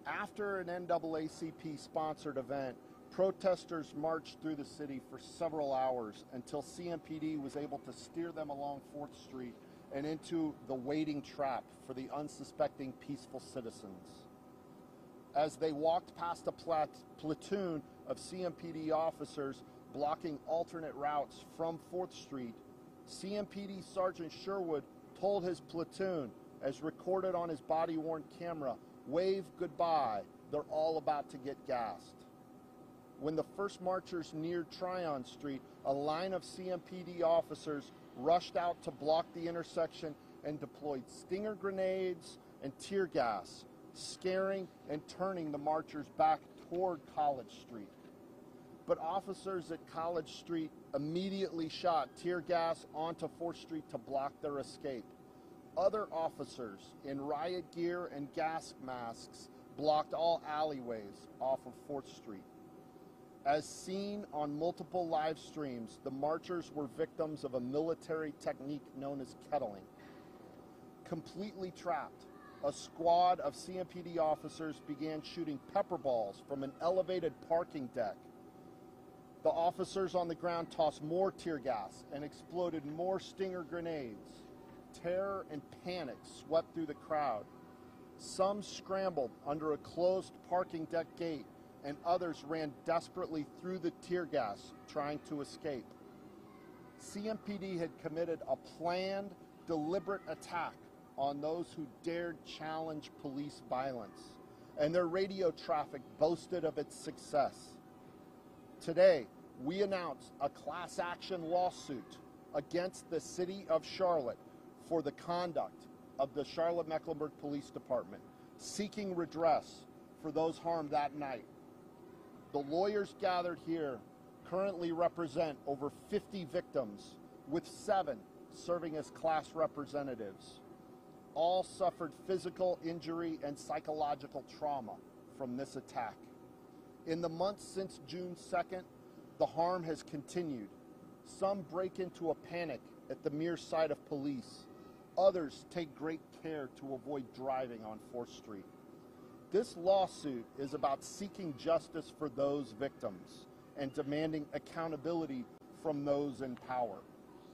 After an NAACP-sponsored event, protesters marched through the city for several hours until CMPD was able to steer them along 4th Street and into the waiting trap for the unsuspecting peaceful citizens. As they walked past a platoon of CMPD officers blocking alternate routes from 4th Street, CMPD Sergeant Sherwood told his platoon, as recorded on his body-worn camera, "Wave goodbye, they're all about to get gassed." When the first marchers neared Tryon Street, a line of CMPD officers rushed out to block the intersection and deployed stinger grenades and tear gas, scaring and turning the marchers back toward College Street. But officers at College Street immediately shot tear gas onto 4th Street to block their escape. Other officers in riot gear and gas masks blocked all alleyways off of 4th Street. As seen on multiple live streams, the marchers were victims of a military technique known as kettling. Completely trapped, a squad of CMPD officers began shooting pepper balls from an elevated parking deck. The officers on the ground tossed more tear gas and exploded more stinger grenades. Terror and panic swept through the crowd. Some scrambled under a closed parking deck gate, and others ran desperately through the tear gas, trying to escape. CMPD had committed a planned, deliberate attack on those who dared challenge police violence, and their radio traffic boasted of its success. Today, we announce a class action lawsuit against the City of Charlotte for the conduct of the Charlotte-Mecklenburg Police Department, seeking redress for those harmed that night. The lawyers gathered here currently represent over 50 victims, with 7 serving as class representatives. All suffered physical injury and psychological trauma from this attack. In the months since June 2nd, the harm has continued. Some break into a panic at the mere sight of police. Others take great care to avoid driving on 4th Street. This lawsuit is about seeking justice for those victims and demanding accountability from those in power.